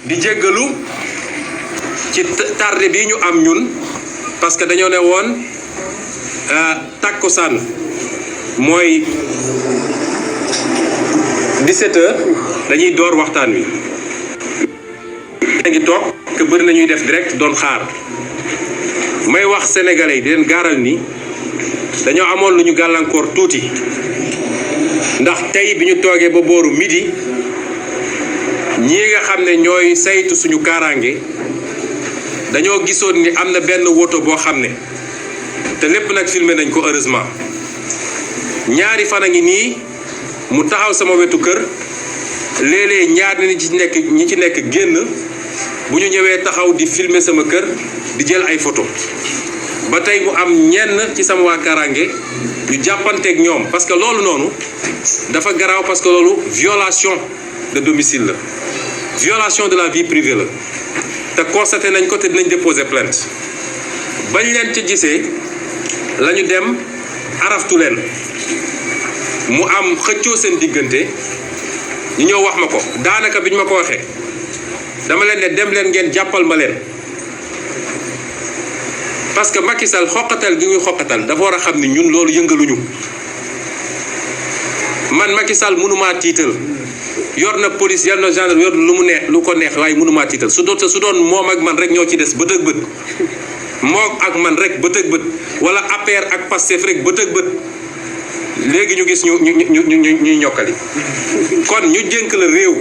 di jéggalu ci tardé bi ñu am ñun parce que dañoo ne woon takkusaan mooy 17h dañuy door waxtaan wi. ngi toog que bëri na ñuy def direct doon xaar may wax sénégalais yi di leen gaaral ni dañoo amoon lu ñu gàllankoor tuuti ndax tey bi ñu toogee ba booru midi ñii nga xam ne ñooy saytu suñu kaaraange dañoo gisoon ni am na benn woto boo xam ne te lépp nag filmé nañ ko heureusement ñaari fan a ngi nii mu taxaw sama wetu kër léeg-léeg ñaar ñi ci nekk génn bu ñu ñëwee taxaw di filmer sama kër di jël ay photo ba tey mu am ñenn ci sama waa kaaraange ñu jàppanteeg ñoom parce que loolu noonu dafa garaaw parce que loolu violation de domicile la violation de la vie privée la te constaté nañ ko te dinañ déposer plainte bañ leen ca gisee la ñu dem araftu leen mu am xëccoo seen diggante ñu ñëw wax ma ko daanaka biñ ma ko waxee dama leen ne dem leen ngeen jàppal ma leen parce que Macky Sall xoqatal gi muy xoqatal dafa war a xam ni ñun loolu yëngaluñu man Macky Sall mënumaa tiital yor na police yor na gendarme yor lu mu neex lu ko neex waaye mënumaa tiital su doon moom ak man rek ñoo ci des bët ak bët moom ak man rek bët ak bët wala APR ak Pastef rek bët ak bët léegi ñu gis ñuy ñokkali kon ñu jënk la réew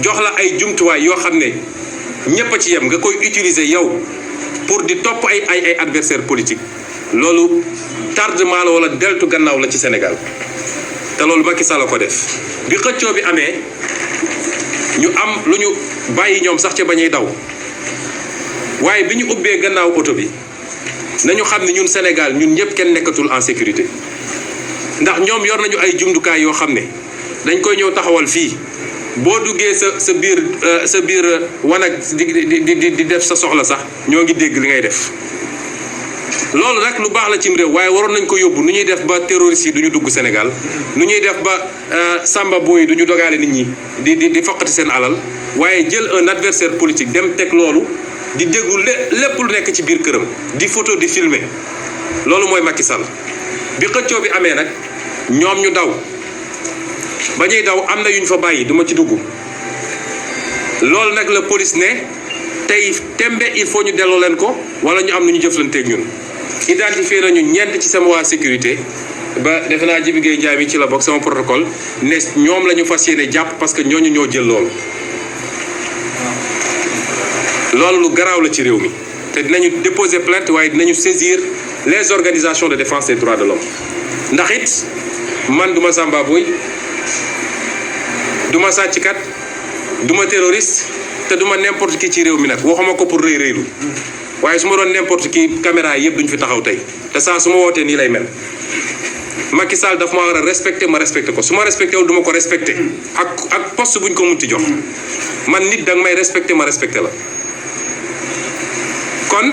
jox la ay jumtuwaay yoo xam ne ñëpp a ci yem nga koy utiliser yow pour di topp ay adversaire politique loolu tardement la wala deltu gannaaw la ci Sénégal te loolu Macky Sall la ko def bi xëccoo bi amee ñu am lu ñu bàyyi ñoom sax ca bañuy daw waaye bi ñu ubbee gannaaw oto bi nañu xam ne ñun Sénégal ñun ñëpp kenn nekkatul en sécurité ndax ñoom yor nañu ay jumtukaay yoo xam ne dañ koy ñëw taxawal fii boo duggee sa biir wanag di def sa soxla sax ñoo ngi dégg li ngay def loolu nag lu baax la cim réew waaye waroon nañ ko yóbbu nu ñuy def ba terroristes yi du ñu dugg Sénégal nu ñuy def ba samba boy yi du ñu dogaale nit ñi di foqati seen alal waaye jël un adversaire politique dem teg loolu di déglu lépp lu nekk ci biir këram di photo di filmer loolu mooy Macky Sall bi xëccoo bi amee nag ñoom ñu daw ba ñuy daw am na yu ñu fa bàyyi duma ci dugg loolu nag la police ne tey tembe il faut ñu delloo leen ko wala ñu am nu ñu jëflanteeg ñun identifié nañu ñeent ci sama waa sécurité ba defe naa Jibi Gueye Ndiaye mi ci la bokk sama protocole ne ñoom la ñu fas yéene jàpp parce que ñooñu ñoo jël loolu lu garaaw la ci réew mi te dinañu déposer plainte waaye dinañu saisir les organisations de défense des droits de l'homme ndax it man duma samba boy duma sàcckat duma terroriste te duma n'importe qui ci réew mi nag waxuma ko pour rëy rëylu waaye su ma doon n'importe qui caméra yëpp duñ fi taxaw tey te saa su ma wootee nii lay mel Macky Sall daf ma war a respecté ma respecté ko su ma respecté wul duma ko respecté ak poste buñ ko munti jox man nit danga may respecté ma respecté la kon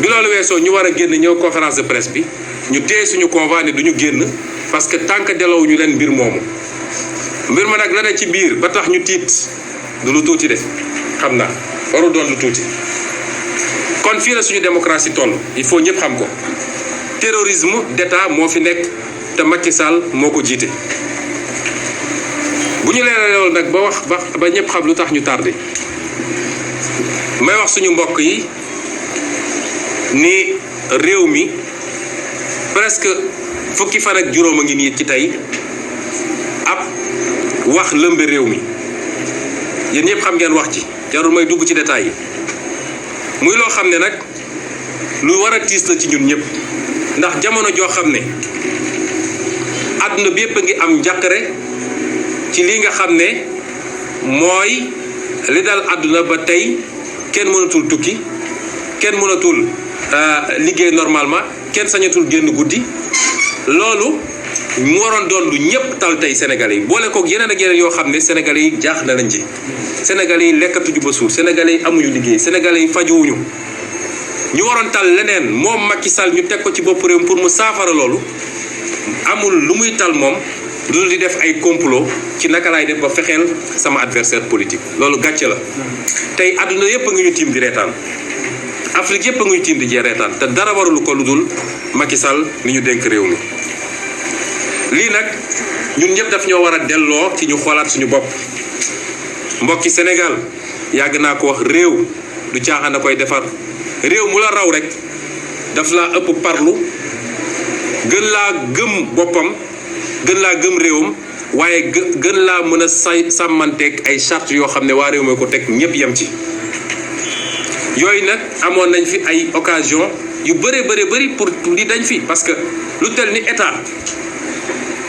bi loolu weesoo ñu war a génn ñëw conférence de presse bi ñu téye suñu convoi ne duñu génn parce que tant que delloo ñu leen mbir moomu mbir ma nag la ne ci biir ba tax ñu tiit du lu tuuti de xam naa warul doon lu tuuti kon fii la suñu démocratie toll il faut ñëpp xam ko terrorisme d'État moo fi nekk te Macky Sall moo ko jiite bu ñu leeralee loolu nag ba ñëpp xam lu tax ñu tardé may wax suñu mbokk yi ni réew mi presque fukki fan ak juróom a ngi nii ci tey ab wax lëmbe réew mi yéen ñëpp xam ngeen wax ci jarul may dugg ci détails yi muy loo xam ne nag lu war a tiis la ci ñun ñëpp ndax jamono joo xam ne àdduna bi yëpp a ngi am njàqare ci li nga xam ne mooy li dal àdduna ba tey kenn mënatul tukki kenn mënatul liggéey normalement kenn sañatul génn guddi loolu mu waroon doon lu ñëpp tal tey Sénégalais yi boole kook yeneen ak yeneen yoo xam ne Sénégalais yi jaax na lañ ci Sénégalais yi lekkatuñu ba suur Sénégalais yi amuñu liggéey Sénégalais yi fajuwuñu ñu waroon tal leneen moom Macky Sall ñu teg ko ci bopp réew pour mu saafara loolu amul lu muy tal moom lu di def ay complot ci naka laay def ba fexeel sama adversaire politique loolu gàcce la tey àdduna yépp a ngi ñu tiim di reetaan Afrique yépp a ngi ñu tiim di jee reetaan te dara warulu ko lu dul Macky Sall mi ñu dénk réew mi lii nag ñun ñëpp daf ñoo war a delloo ci ñu xoolaat suñu bopp mbokki Sénégal yàgg naa ko wax réew du caaxaan a koy defar réew mu la raw rek daf laa ëpp parlu gën laa gëm boppam gën laa gëm réewam waaye gën laa mën a sàmmanteeg ay charte yoo xam ne waa réew mi ko teg ñëpp yem ci yooyu nag amoon nañ fi ay occasion yu bëri pour di dañ fi parce que lu tel ni état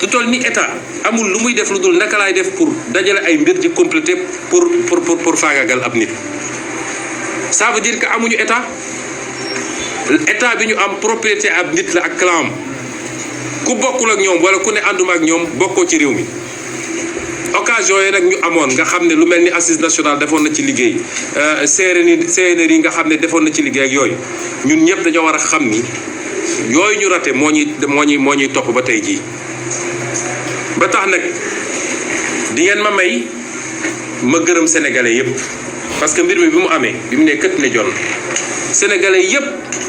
lu toll ni état amul lu muy def lu dul naka laay def pour dajale ay mbir di compléter pour faagaagal ab nit ça veut dire que amuñu état bi ñu am propriété ab nit la ak clan ku bokkul ak ñoom wala ku ne ànduma ak ñoom bokkoo ci réew mi occasion yi nag ñu amoon nga xam ne lu mel ni assise nationale defoon na ci liggéey CNRI nga xam ne defoon na ci liggéey ak yooyu ñun ñëpp dañoo war a xam ni yooyu ñu raté moo ñuy topp ba tey jii ba tax nag di ngeen ma may ma gërëm sénégalais yëpp parce que mbir mi bi mu amee bi mu ne kët ne jon sénégalais yëpp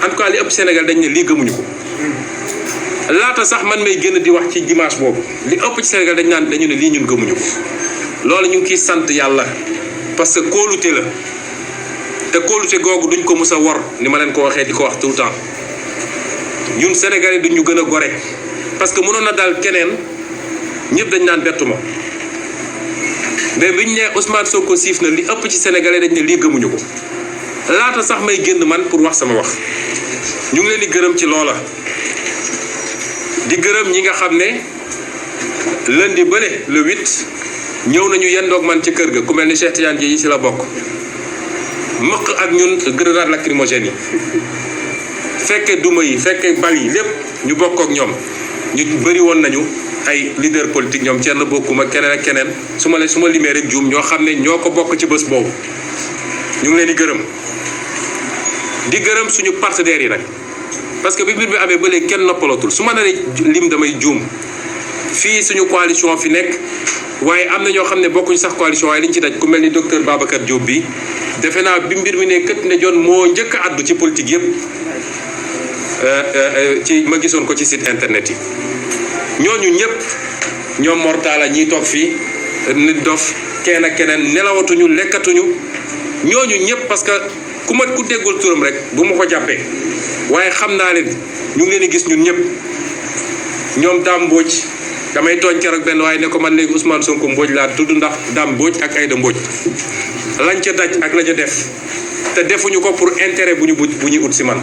en tout cas li ëpp Sénégal dañ ne lii gëmuñu ko laata sax man may génn di wax ci dimanche boobu li ëpp ci Sénégal dañu ne lii ñun gëmuñu ko loolu ñu ngi ciy sant yàlla parce que kóolute la te kóolute googu duñ ko mus a wor ni ma leen ko waxee di ko wax tout le temps ñun sénégalais duñ ñu gën a gore parce que mënoon na daal keneen ñëpp dañ naan bettu ma mais biñ ne Ousmane Sonko siif na li ëpp ci sénégalais dañ ne lii gëmuñu ko laata sax may génn man pour wax sama wax ñu ngi leen di gërëm ci loola di gërëm ñi nga xam ne lundi bële le 8 ñëw nañu yendoog man ci kër ga ku mel ni Cheikh Tidiane Dièye yi ci la bokk mëq ak ñun grenade lacrymogène yi fekke duma yi fekke bal yi lépp ñu bokk ak ñoom ñu bëri woon nañu ay leader politique ñoom Thierno Bocoum ak keneen ak keneen su ma limee rek juum ñoo xam ne ñoo ko bokk ci bés boobu ñu ngi leen di gërëm suñu partenaires yi nag parce que bi mbir mi amee ba léegi kenn noppalatul su ma nee lim damay juum fii suñu coalition fi nekk waaye am na ñoo xam ne bokkuñu sax coalition waaye liñ ci daj ku mel ni docteur Babacar Diop bi defe naa bi mbir mi ne kët ne jon moo njëkk a addu ci politique yëpp ci ma gisoon ko ci site internet yi ñooñu ñëpp ñoom mortala ñiy toog fii nit dof kenn ak keneen nelawatuñu lekkatuñu ñooñu ñëpp parce que ku déggul turam rek bu ma ko jàppee waaye xam naa leen ñu ngi leen di gis ñun ñëpp ñoom Dame Mbodj damay tooñ keroog benn waaye ne ko man léegi Ousmane Sonko Mbodj laa tudd ndax Dame Mbodj ak Aïda Mbodj lañ ca daj ak la ca def te defuñu ko pour intérêt bu ñuy ut si man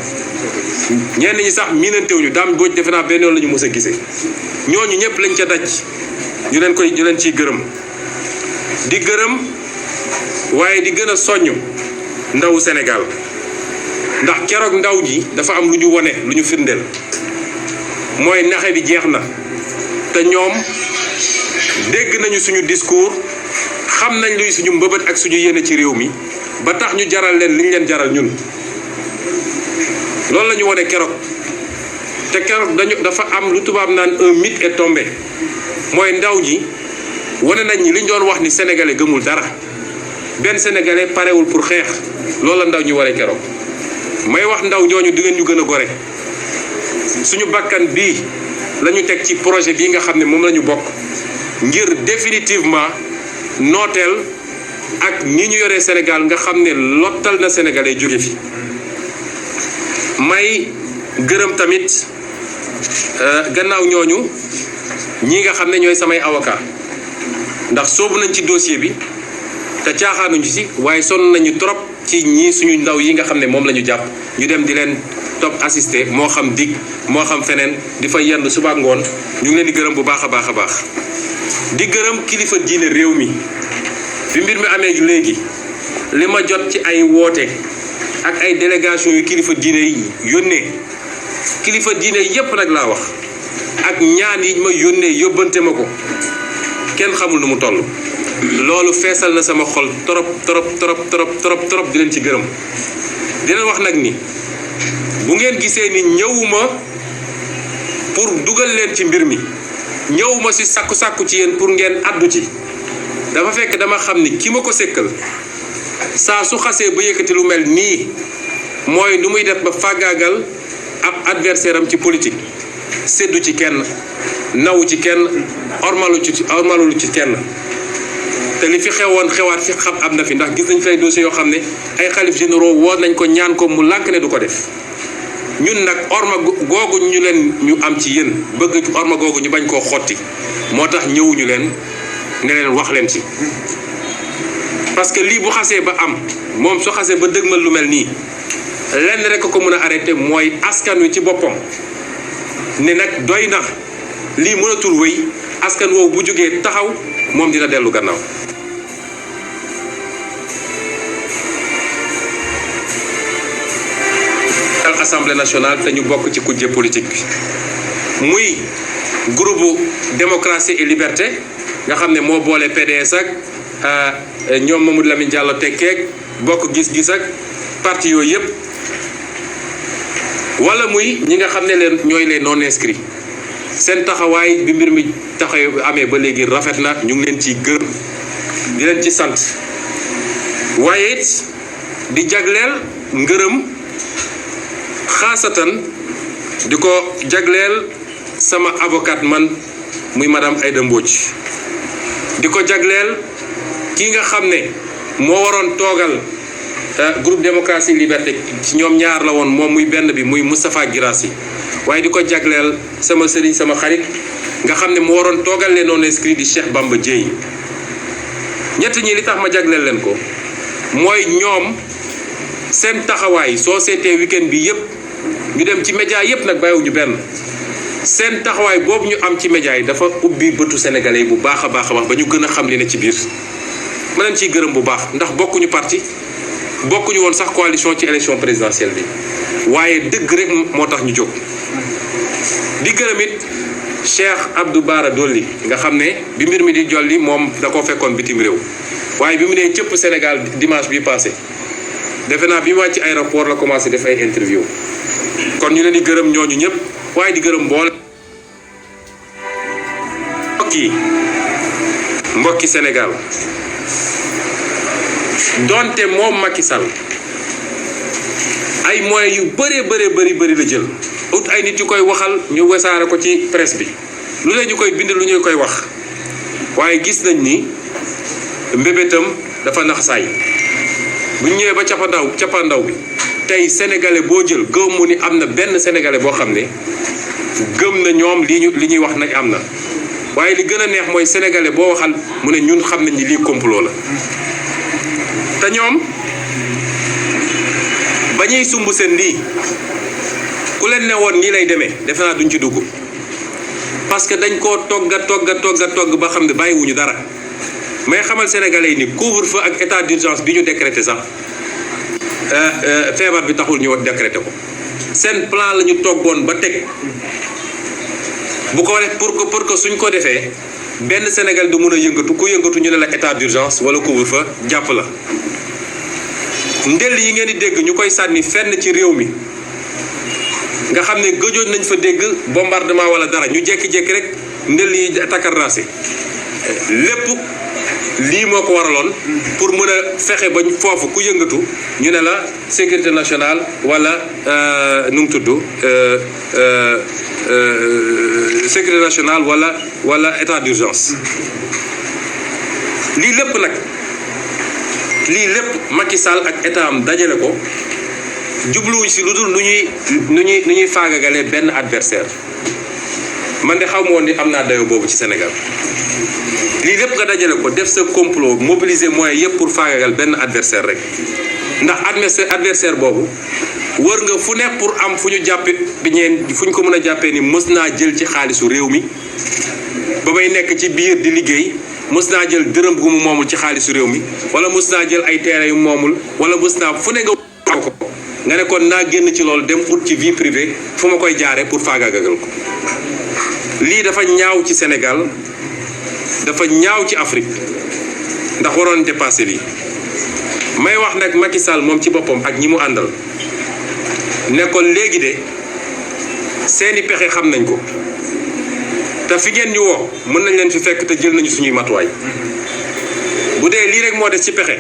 ñenn ñi sax miinantewuñu Dame Mbodj defe naa benn yoon la ñu mës a gisee ñooñu ñëpp lañ ca daj ñu leen ciy gërëm di gërëm waaye di gën a soññ ndawu Sénégal ndax keroog ndaw ji dafa am lu ñu wone lu ñu firndeel mooy naxe bi jeex na te ñoom dégg nañu suñu discours xam nañ luy suñu mbëbët ak suñu yéene ci réew mi ba tax ñu jaral leen liñ leen jaral ñun loolu la ñu wone keroog te keroog dafa am lu tubaab naan un mythe est tombé mooy ndaw ji wane nañ ñi liñ doon wax ni sénégalais gëmul dara benn sénégalais parewul pour xeex loolu la ndaw ñi waree keroog may wax ndaw ñooñu di ngeen ñu gën a gore suñu bakkan bii la ñu teg ci projet bii nga xam ne moom la ñu bokk ngir définitivement nooteel ak ñi ñu yoree Sénégal nga xam ne lottal na sénégalais jóge fi may gërëm tamit gannaaw ñooñu ñi nga xam ne ñooy samay avocat ndax soobu nañ ci dossier bi te caaxaanuñu ci waaye sonn nañu trop ci ñii suñu ndaw yi nga xam ne moom la ñu jàpp ñu dem di leen topp assisté moo xam dig moo xam feneen di fa yenn suba ak ngoon ñu ngi leen di gërëm bu baax a baax a baax di gërëm kilifa diine réew mi bi mbir mi amee léegi li ma jot ci ay woote ak ay délégation yu kilifa diine yi yónnee kilifa diine yépp nag laa wax ak ñaan yi ma yónnee yóbbante ma ko kenn xamul nu mu toll loolu feesal na sama xol trop di leen ci gërëm di leen wax nag ni bu ngeen gisee ni ñëwuma pour dugal leen ci mbir mi ñëwuma si sàkku ci yéen pour ngeen addu ci dafa fekk dama xam ni ki ma ko sekkal saa su xasee ba yëkkati lu mel nii mooy nu muy def ba fàggaagal ab adversaire am ci politique séddu ci kenn naw ci kenn ormalu ci kenn te li fi xewoon xewaat fi xam am na fi ndax gis nañ fay dossiers yoo xam ne ay xalif généraux woon nañ ko ñaan ko mu lànk ne du ko def ñun nag orma googu ñu am ci yéen bëgg orma googu ñu bañ koo xotti moo tax ñëwuñu leen ne leen wax leen ci parce que lii bu xasee ba am moom su xasee ba dëgmal lu mel nii lenn rek ko mën a arrêté mooy askan wi ci boppam ne nag doy na lii mënatul wéy askan woowu bu jógee taxaw moom dina dellu gannaaw. Assemblée nationale te ñu bokk ci kujje politique bi muy groupe démocratie et liberté nga xam ne moo boole PDS ak ñoom Mamadou Lamine Diallo tekkeeg bokk gis-gis ak parti yooyu yëpp wala muy ñi nga xam ne leen ñooy les non inscrits seen taxawaay bi mbir mi taxaw amee ba léegi rafet na ñu ngi leen ciy gërëm di leen ci sant waaye it di jagleel ngërëm xaasatan di ko jagleel sama avocat man muy madame Aïda Mbodj di ko jagleel ki nga xam ne moo waroon toogal groupe démocratie liberté ci ñoom ñaar la woon moom muy benn bi muy Moustapha Guirassy waaye di ko jagleel sama sëriñ sama xarit nga xam ne moo waroon toogal leen non inscrit di Cheikh Bamba Dièye ñett ñi li tax ma jagleel leen ko mooy ñoom seen taxawaay soo seetee weekend bi yëpp ñu dem ci média yëpp nag bàyyiwuñu benn seen taxawaay boobu ñu am ci média yi dafa ubbi bëtu sénégalais yi bu baax a baax a baax ba ñu gën a xam li ne ci biir ma leen ciy gërëm bu baax ndax bokkuñu parti bokkuñu woon sax coalition ci élection présidentielle bi waaye dëgg rek moo tax ñu jóg di gërëm it Cheikh Abdou Bara Dolly nga xam ne bi mbir mi di jolli moom da koo fekkoon bitim réew waaye bi mu nee cëpp Sénégal dimanche bi passé defe naa bi mu wàcc aéroport la commencé def ay interview kon ñu leen di gërëm ñooñu ñëpp waaye di gërëm mboole mbokki Sénégal donte moom Macky Sall ay moyens yu bëri la jël ut ay nit yu koy waxal ñu wesaare ko ci presse bi lu leen ñu koy bind lu ñu koy wax waaye gis nañ ni mbébétam dafa nax saay bu ñu ñëwee ba cappaandaw bi tey sénégalais boo jël gëm mu ni am na benn sénégalais boo xam ne gëm na ñoom li ñuy wax nag am na waaye li gën a neex mooy sénégalais boo waxal mu ne ñun xam nañ ni lii complot la te ñoom ba ñuy sumb seen lii ku leen ne woon nii lay demee defe naa duñ ci dugg parce que dañ koo togg ba xam ne bàyyiwuñu dara mais xamal sénégalais yi ni couvre-feu ak état d'urgence bi ñu décrété sax feebar bi taxul ñu décrété ko seen plan la ñu toggoon ba teg bu ko def pour que suñ ko defee benn Sénégal du mun a yëngatu ku yëngatu ñu ne la état d'urgence wala couvre-feu jàpp la ndel yi ngeen di dégg ñu koy sànni fenn ci réew mi nga xam ne gëjoon nañ fa dégg bombardement wala dara ñu jékki-jékki rek ndel yi takarnaase lépp lii moo ko waraloon pour mën a fexe ba foofu ku yëngatu ñu ne la sécurité nationale wala nu mu tudd sécurité nationale wala état d'urgence lii lépp Macky Sall ak état am dajale ko jubluwuñ si lu dul nu ñuy faagagalee benn adversaire man de xaw ma woon ni am naa dayo boobu ci Sénégal lii lépp nga dajale ko def sa complot mobiliser moyens yëpp pour faagagal benn adversaire rek ndax adversaire boobu wër nga fu nekk pour am fu ñu jàppe bi fu ñu ko mën a jàppee ni mës naa jël ci xaalisu réew mi ba may nekk ci biir di liggéey mës naa jël dërëm gu mu moomul ci xaalisu réew mi wala mës naa jël ay terrain yu moomul wala mës naa fu ne nga xaw ko nga ne kon naa génn ci loolu dem ut ci vie privée fu ma koy jaare pour faagagal ko lii dafa ñaaw ci Sénégal dafa ñaaw ci Afrique ndax waroon dépassé lii may wax nag Macky Sall moom ci boppam ak ñi mu àndal ne ko léegi de seeni pexe xam nañ ko te fi ngeen ñu woo mën nañ leen fi fekk te jël nañu suñuy matuwaay bu dee lii rek moo des ci pexe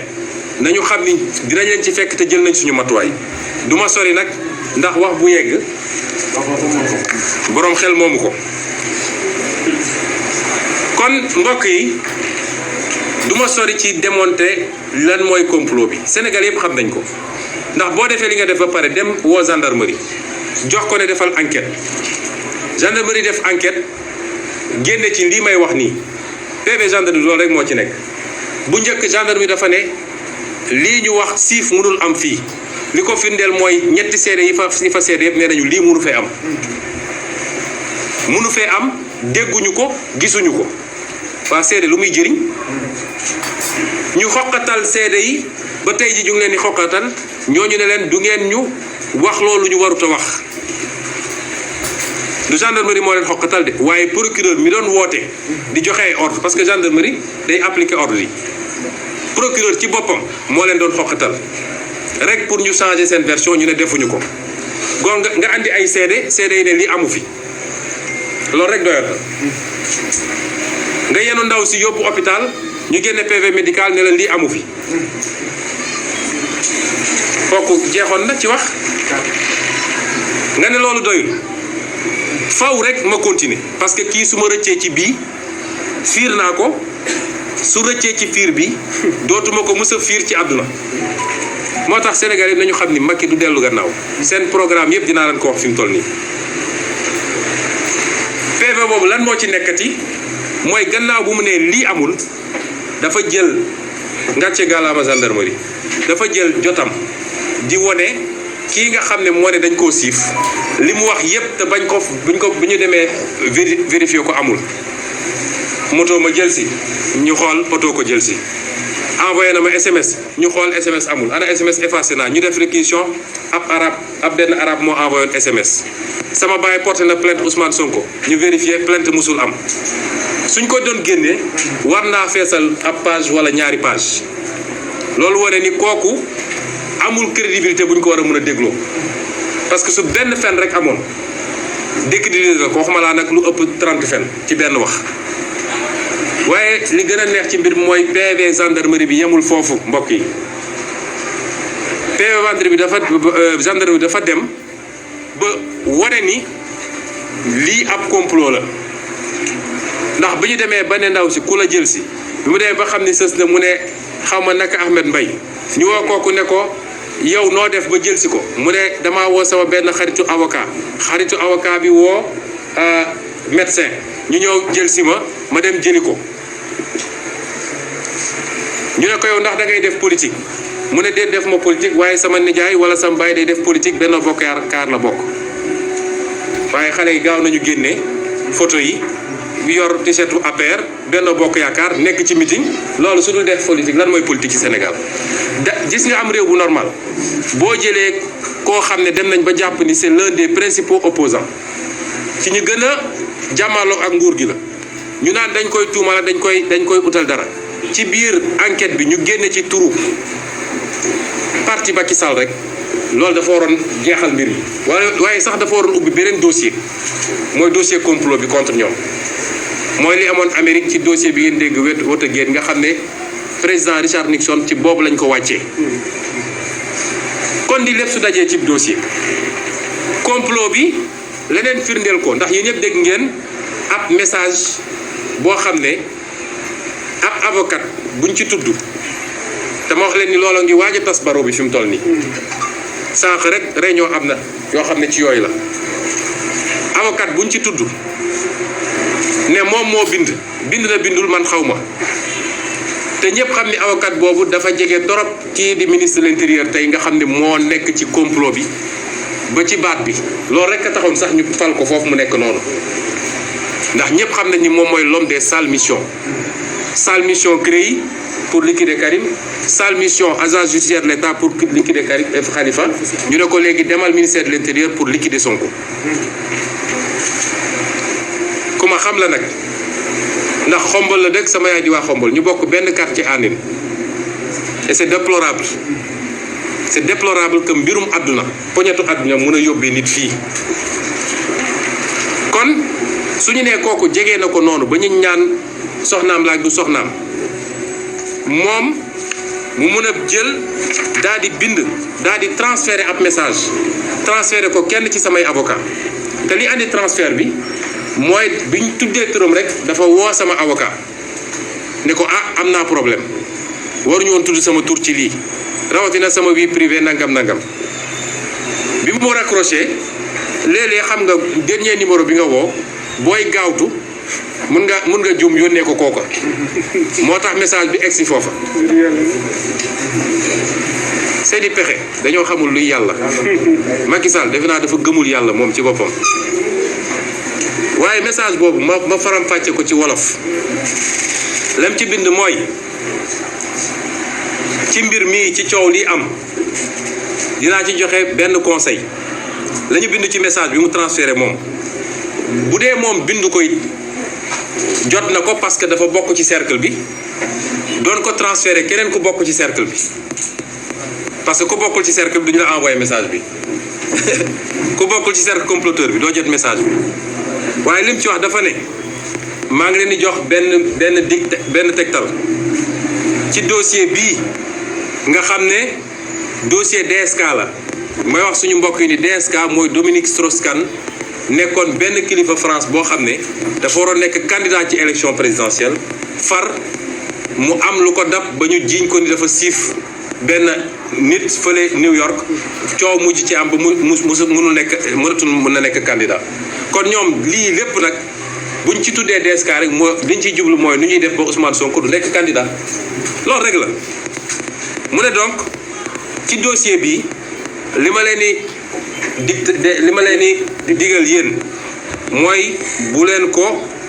nañu xam ni dinañ leen ci fekk te jël nañ suñu matuwaay du ma sori nag ndax wax bu yegg boroom xel moomu ko kon mbokk yi du ma sori ci démontrer lan mooy complot bi Sénégal yëpp xam nañ ko ndax boo defee li nga def ba pare dem woo gendarmerie jox ko ne defal enquête gendarmerie def enquête génne ci lii may wax nii PV gendarmerie loolu rek moo ci nekk bu njëkk gendarmerie dafa ne lii ñu wax siif mënul am fii li ko firndeel mooy ñetti seede yi fa seede yëpp nee nañu lii mënu fee am mënu fee am dégguñu ko gisuñu ko waa seede lu muy jëriñ ñu xoqatal seede yi ba tey ji ñu ngi leen di xoqatal ñooñu ne leen du ngeen ñu wax loolu ñu warut a wax du gendarmerie moo leen xoqatal de waaye procureur mi doon woote di joxe ay ordre parce que gendarmerie day appliquer ordre yi procureur ci boppam moo leen doon xoqatal rek pour ñu changer seen version ñu ne defuñu ko gon nga andi ay seede yi ne lii amu fi loolu rek doyat nga yenu ndaw si yóbbu hôpital ñu génne PV médical ne la lii amu fi kooku jeexoon na ci wax nga ne loolu doyul faw rek ma continuer parce que kii su ma rëccee ci bii fiir naa ko su rëccee ci fiir bi dootuma ko mës a fiir ci àdduna moo tax Sénégal yi nañu xam ni Macky du dellu gannaaw seen programme yëpp dinaa leen ko wax fi mu toll nii PV boobu lan moo ci nekkati mooy gannaaw bu mu nee lii amul dafa jël ngàcce gàllaama gendarmerie dafa jël jotam di wone kii nga xam ne moo ne dañ koo siif li mu wax yépp te bu ñu demee vérifier ko amul moto ma jël si ñu xool oto ko jël si envoyé na ma SMS ñu xool SMS amul ana SMS effacé naa ñu def réquisition ab benn arabe moo envoyé woon SMS sama baay porté na plainte Ousmane Sonko ñu vérifier plainte musul am suñ ko doon génnee war naa feesal ab page wala ñaari page loolu wane ni kooku amul crédibilité bu ñu ko war a mën a dégloo parce que su benn fen rek amoon décrédibilité la ko waxuma laa nag lu ëpp 30 fen ci benn wax waaye li gën a neex ci mbir mooy PV gendarmerie bi yemul foofu mbokk yi PV gendarmerie bi dafa dem ba wane ni lii ab complot la ndax bi ñu demee ba ne ndaw si ku la jël si bi mu demee ba xam ni sës na mu ne xaw ma naka Ahmed Mbaye ñu woo kooku ne ko yow noo def ba jël si ko mu ne damaa woo sama benn xaritu avocat bi woo médecin ñu ñëw jël si ma dem jëli ko ñu ne ko yow ndax da ngay def politique mu ne dee def ma politique waaye sama nijaay wala sama baay day def politique Benno Bokk Yaakaar la bokk waaye xale yi gaaw nañu génne photo yi bi yor t-shirt APR Benno Bokk Yaakaar nekk ci meeting loolu su dul def politique lan mooy politique ci Sénégal gis nga am réew bu normal boo jëlee koo xam ne dem nañ ba jàpp ni c'est l'un des principaux opposants ci ñu gën a jàmmaloo ak nguur gi la ñu naan dañ koy tuumala dañ koy utal dara ci biir enquête bi ñu génne ci turu parti Macky Sall rek loolu dafa waroon jeexal mbir yi waaye sax dafa waroon ubbi beneen dossier mooy dossier complot bi contre ñoom mooy li amoon Amérique ci dossier bi ngeen dégg Watergate nga xam ne président Richard Nixon ci boobu lañ ko wàccee kon di lépp su dajee ci dossier complot bi leneen firndeel ko ndax yéen ñëpp dégg ngeen ab message boo xam ne ab avocat buñ ci tudd dama wax leen ni looloo ngi waaj a tas baro bi fi mu toll nii sànq rek réunion am na yoo xam ne ci yooyu la avocat buñ ci tudd ne moom moo bind na bindul man xaw ma te ñëpp xam ni avocat boobu dafa jege torop kii di ministre de l'intérieur tey nga xam ne moo nekk ci complot bi ba ci baat bi loolu rek a taxoon sax ñu fal ko foofu mu nekk noonu ndax ñëpp xam nañ ni moom mooy l'homme des sales missions CREI pour liquider Karim sale mission agence judiciaire de l'État pour liquider Karim Khalifa ñu ne ko léegi demal ministère de l'intérieur pour liquider Sonko ku ma xam la nag ndax xombal la dëkk sama yaay di waa xombal ñu bokk benn quartier Andine et c'est déplorable c'est déplorable que mbirum àdduna poñetu àdduna mën a yóbbee nit fii kon suñu nee kooku jege na ko noonu ba ñu ñaan soxnaam la ak du soxnaam moom mu mën a jël daal di bind daal di transférer ab message transférer ko kenn ci samay avocat te li andi transfert bi mooy biñ tuddee turam rek dafa woo sama avocat ne ko am naa problème waruñu woon tudd sama tur ci lii rawatina sama vie privée nangam bi mu raccroché léeg-léeg xam nga dernier numéro bi nga woo booy gaawtu mun nga juum yónnee ko kooka moo tax message bi egsi foofa seeni pexe dañoo xamul luy yàlla Macky Sall defe naa dafa gëmul yàlla moom ci boppam waaye message boobu ma faram fàcce ko ci wolof lam ci bind mooy ci mbir mii ci coow lii am dinaa ci joxe benn conseil la ñu bind ci message bi mu transféré moom bu dee moom bind ko it jot na ko parce que dafa bokk ci cercle bi doon ko transféré keneen ku bokk ci cercle bi parce que ku bokkul ci cercle bi duñu la envoyé message bi ku bokkul ci cercle comploteur bi doo jot message bi waaye lim ci wax dafa ne maa ngi leen di jox benn tegtal ci dossier bii nga xam ne dossier DSK la may wax suñu mbokk yi ni DSK mooy Dominique Strauss-Kahn nekkoon benn kilifa France boo xam ne dafa waroon nekk candidat ci élection présidentielle far mu am lu ko dab ba ñu jiiñ ko ni dafa siif benn nit fële New York coow mujj ci am ba mënatul nekk candidat kon ñoom lii lépp nag buñ ci tuddee DSK rek moo liñ ciy jublu mooy nu ñuy def ba Ousmane Sonko du nekk candidat loolu rek la mu ne donc ci dossier bi li ma leen di digal yéen mooy bu leen ko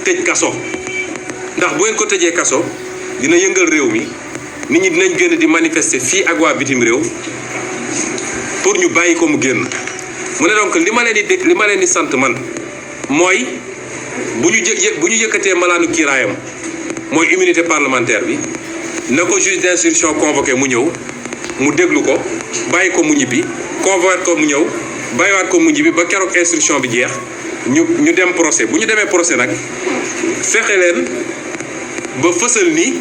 tëj kaso ndax bu ngeen ko tëjee kaso dina yëngal réew mi nit ñi dinañ génn di manifester fii ak waa bitim réew pour ñu bàyyi ko mu génn mu ne donc li ma leen di sant man mooy bu ñu yëkkatee malaanu kiiraayam mooy immunité parlementaire bi na ko juge d'instruction convoqué mu ñëw mu déglu ko bàyyi ko mu ñibbi convoqué ko mu ñëw bàyyiwaat ko mu ñibbi ba keroog instruction bi jeex ñu dem procès bu ñu demee procès nag fexe leen ba fësal ni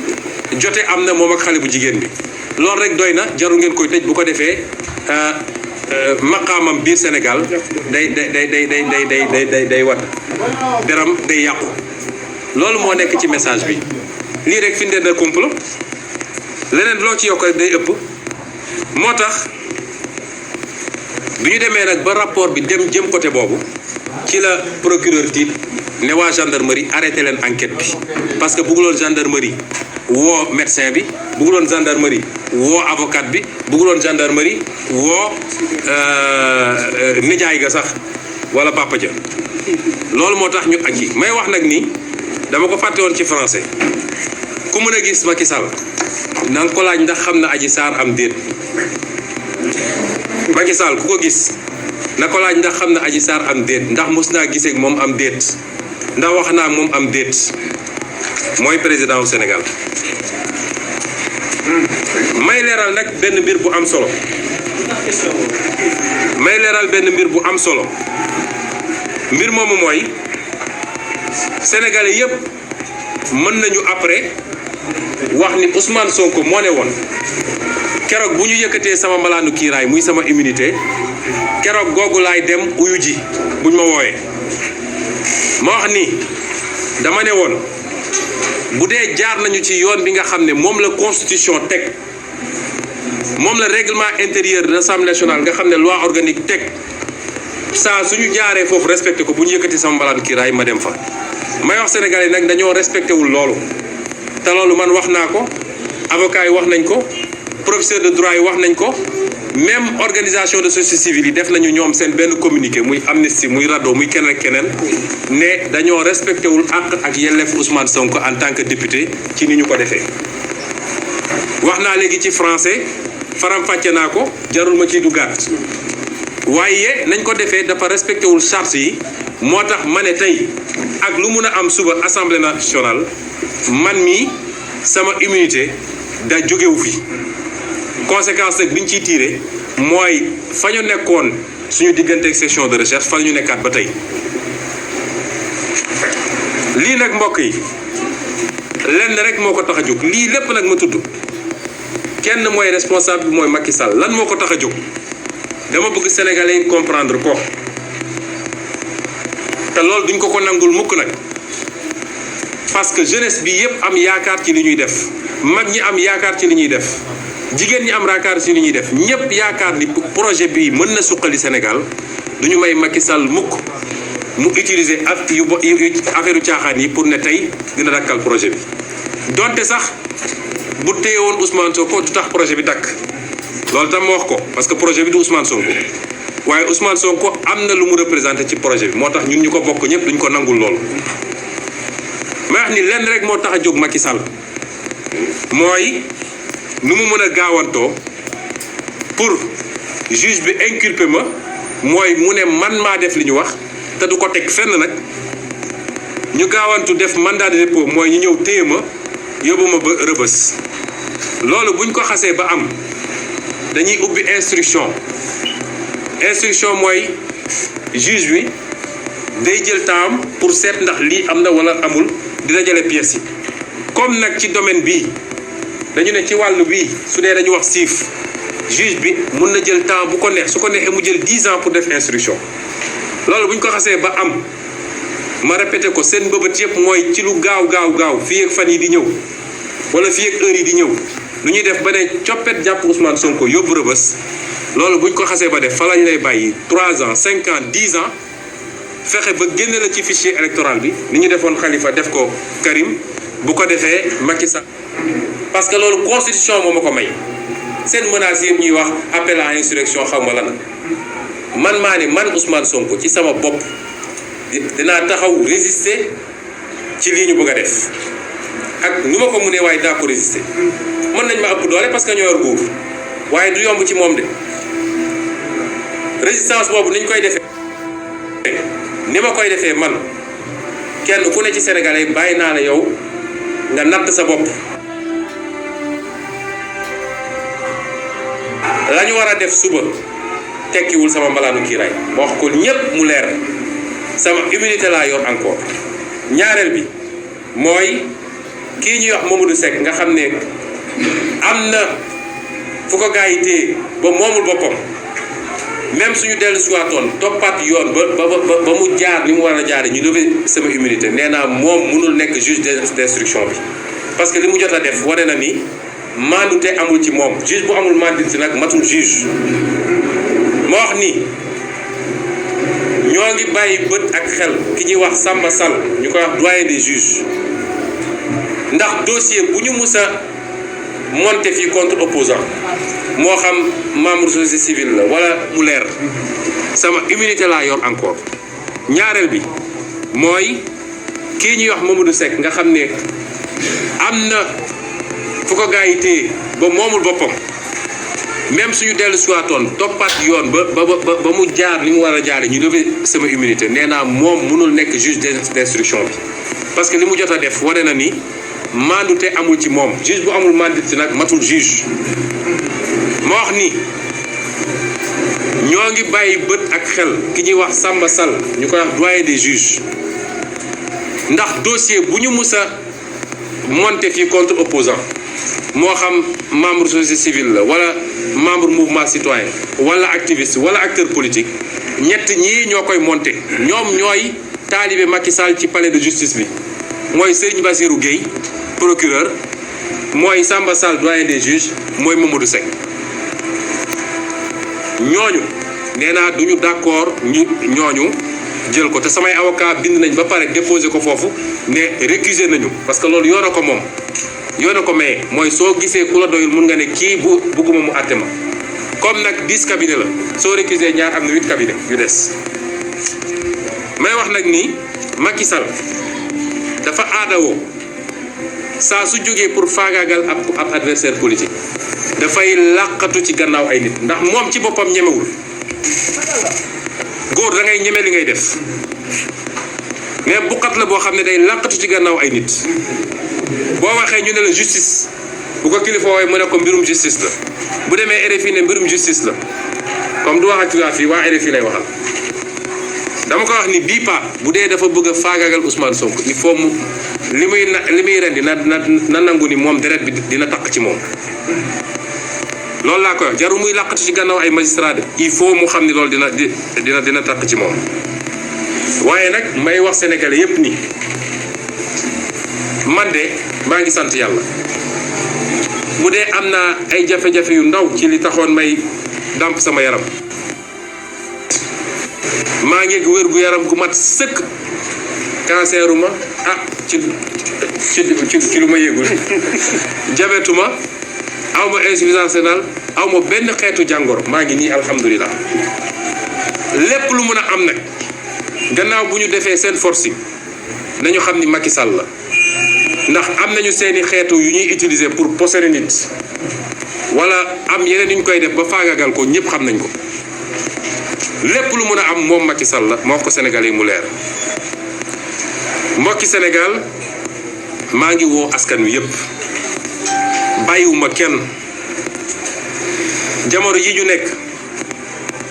jote am na moom ak xale bu jigéen bi loolu rek doy na jarul ngeen koy tëj bu ko defee maqaamam biir Sénégal day wat deram day yàqu loolu moo nekk ci message bi lii rek fi na complot leneen loo ci yokk rek day ëpp moo tax bi ñu demee nag ba rapport bi jëm côté boobu ci la procureur tiit ne waa gendarmerie arrêté leen enquête bi parce que bëgguloon gendarmerie woo médecin bi bëgguloon gendarmerie woo avocat bi bëgguloon gendarmerie woo nijaay ga sax wala papa ja loolu moo tax ñu aji may wax nag ni dama ko fàtte woon ci français ku mën a gis Macky Sall na nga ko laaj ndax xam na Adji Sarr am déet Macky Sall ku ko gis na ko laaj ndax xam na Adji Sarr am déet ndax mos naa gisee ak moom am déet ndax wax naa moom am déet mooy président wu Sénégal may leeral nag benn mbir bu am solo mbir moomu mooy sénégalais yépp mën nañu après wax ni Ousmane Sonko moo ne woon keroog bu ñu yëkkatee sama malaanu kiiraay muy sama immunité keroog googu laay dem uyu ji buñ ma woowee ma wax ni dama ne woon bu dee jaar nañu ci yoon bi nga xam ne moom la constitution teg moom la règlement intérieur de l'Assemblée nationale nga xam ne loi organique teg saa suñu jaaree foofu respecté ko bu ñu yëkkati sama malaanu kiiraay ma dem fa may wax sénégalais nag dañoo respecté wul loolu te loolu man wax naa ko avocat yi wax nañ ko professeur de droit yi wax nañ ko même organisation de société civile yi def nañu ñoom seen benn communiqué muy Amnesty muy RADDHO muy keneen ak keneen ne dañoo respecté wul àq ak yelleef Ousmane Sonko en tant que député ci ni ñu ko defee. wax naa léegi ci français faram-fàcce naa ko jarul ma ciy duggaat waaye nañ ko defee dafa respecté wul charte yi moo tax ma ne tey ak lu mun a am suba assemblée nationale man mi sama immunité da jógewu fi conséquence nag bi ñu ciy tiré mooy fa ñu nekkoon suñu diggante ak section de recherche fa ñu nekkaat ba tey lii nag mbokk yi lenn rek moo ko tax a jóg lii lépp nag ma tudd kenn mooy responsable bi mooy Macky Sall lan moo ko tax a jóg dama bëgg sénégalais yi comprendre ko te loolu duñ ko nangul mukk nag parce que jeunesse bi yépp am yaakaar ci li ñuy def mag ñi am yaakaar ci li ñuy def jigéen ñi am yaakaar ci li ñuy def ñépp yaakaar ni projet bi mën na suqali Sénégal duñu may Macky Sall mukk mu utiliser affaire caaxaan yi pour ne tey dina dakkal projet bi donte sax bu téye woon Ousmane Sonko du tax projet bi dakk loolu tam ma wax ko parce que projet bi du Ousmane Sonko waaye Ousmane Sonko am na lu mu représenté ci projet bi moo tax ñun ñu ko bokk ñëpp duñ ko nangul loolu ma wax ni lenn rek moo tax a jóg Macky Sall mooy nu mu mën a gaawantoo pour juge bi inculpé ma mooy mu ne man maa def li ñu wax te du ko teg fenn nag ñu gaawantu def mandat de dépôt mooy ñu ñëw téye ma yóbbu ma ba rëbës loolu buñ ko xasee ba am dañuy ubbi instruction mooy juge bi day jël temps pour seet ndax lii am na wala amul di dajale pièces yi comme nag ci domaine bii dañu ne ci wàllu bii su dee dañu wax siif juge bi mun na jël temps bu ko neex su ko neexee mu jël 10 ans pour def instruction loolu bu ñu ko xasee ba am ma répété ko seen mbëbët yëpp mooy ci lu gaaw fii ak fan yi di ñëw wala fii ak heure yi di ñëw lu ñuy def ba ne coppet jàpp Ousmane Sonko yóbbu rëbës loolu bu ñu ko xasee ba def fa lañ lay bàyyi 3 ans 5 ans 10 ans fexe ba génne la ci fichier électoral bi ni ñu defoon Khalifa def ko Karim bu ko defee Macky Sall parce que loolu constitution moo ma ko may seen menaces yi ñuy wax appel à insurrection xaw ma lan man maa ne man Ousmane Sonko ci sama bopp dinaa taxaw résister ci lii ñu bëgg a def ak nu ma ko mënee waaye daa ko résister mën nañ ma ëpp doole parce que ñoo yor nguur waaye du yomb ci moom de résistance boobu niñ koy defee ni ma koy defee man kenn ku ne ci Sénégalais bàyyi naa la yow nga natt sa bopp la ñu war a def suba tekkiwul sama mbalaanu kiiraay ma wax ko ñépp mu leer sama immunité laa yor encore ñaareel bi mooy kii ñuy wax Mamadou Seck nga xam ne am na fu ko gaa yi téye ba moomul boppam même suñu dellu siwaatoon toppaat yoon ba mu jaar ni mu war a jaare ñu lever sama immunité nee naa moom mënul nekk juge d'instruction bi parce que li mu jot a def wane na ni mandute amul ci moom juge bu amul mandute nag matul juge ma wax ni ñoo ngi bàyyi bët ak xel ki ñuy wax Samba Sall ñu koy wax doyen des juges ndax dossier bu ñu mus a monté fii contre opposant moo xam membre société civile la wala mu leer sama immunité laa yor encore ñaareel bi mooy kii ñuy wax Mamadou Seck nga xam ne am na fu ko gaa yi téye ba moomul boppam même suñu dellu siwaatoon toppaat yoon ba mu jaar ni mu war a jaare ñu lever sama immunité nee naa moom mënul nekk juge d'instruction bi parce que li mu jot a def wane na ni mandute amul ci moom juge bu amul mandute nag matul juge ma wax ni ñoo ngi bàyyi bët ak xel ki ñuy wax Samba Sall ñu koy wax doyen des juges ndax dossier bu ñu mus a monté fii contre opposant moo xam membre société civile la wala membre mouvement citoyen wala activiste wala acteur politique ñett ñii ñoo koy monté ñoom ñooy taalibe Macky Sall ci palais de justice bi mooy Serigne Bassirou Gueye procureur mooy Samba Sall doyen des juges mooy Mamadou Seck ñooñu nee naa duñu d'accord ñooñu jël ko te samay avocat bind nañ ba pare déposé ko foofu ne récuser nañu parce que loolu yoon a ko moom yoon a ko maye mooy soo gisee ku la doyul mun nga ne kii bugguma mu àtte ma comme nag 10 cabinet la soo récuser ñaar am na 8 cabinet yu des may wax nag ni Macky Sall dafa aadawoo saa su jógee pour faagaagal ab adversaire politique dafay làqatu ci gannaaw ay nit ndax moom ci boppam ñemewul góor da ngay ñeme li ngay def mais buqat la boo xam ne day làqatu ci gannaaw ay nit boo waxee ñu ne la justice bu ko kilifa woowee mu ne ko mbirum justice la bu demee RFI ne mbirum justice la comme du wax ak tubaab fii waa RFI lay waxal dama ko wax ni bii pa bu dee dafa bëgg a faagaagal Ousmane Sonko il faut mu li muy rendi na nangu ni moom deret bi dina takk ci moom loolu laa koy wax jarul muy làqatu ci gannaaw ay magistrat de il faut mu xam ni loolu dina takk ci moom waaye nag may wax sénégalais yépp ni man de maa ngi sant yàlla bu dee am na ay jafe-jafe yu ndaw ci li taxoon may dàmp sama yaram maa ngi wér gu yaram gu mat sëkk canceruma ci lu ma yëgul jabetuma aw ma insuffisance rénale aw ma benn xeetu jàngoro maa ngi nii alhamdulilah lépp lu mun a am nag gannaaw bu ñu defee seen forcing nañu xam ni Macky Sall la ndax am nañu seeni xeetu yu ñuy utiliser pour posséder nit wala am yeneen yu ñu koy def ba faagagal ko ñëpp xam nañ ko lépp lu mun a am moom Macky Sall la moo ko Sénégal yi mu leer mbokki Sénégal maa ngi woo askan wi yëpp bàyyiwuma kenn jamono yi ñu nekk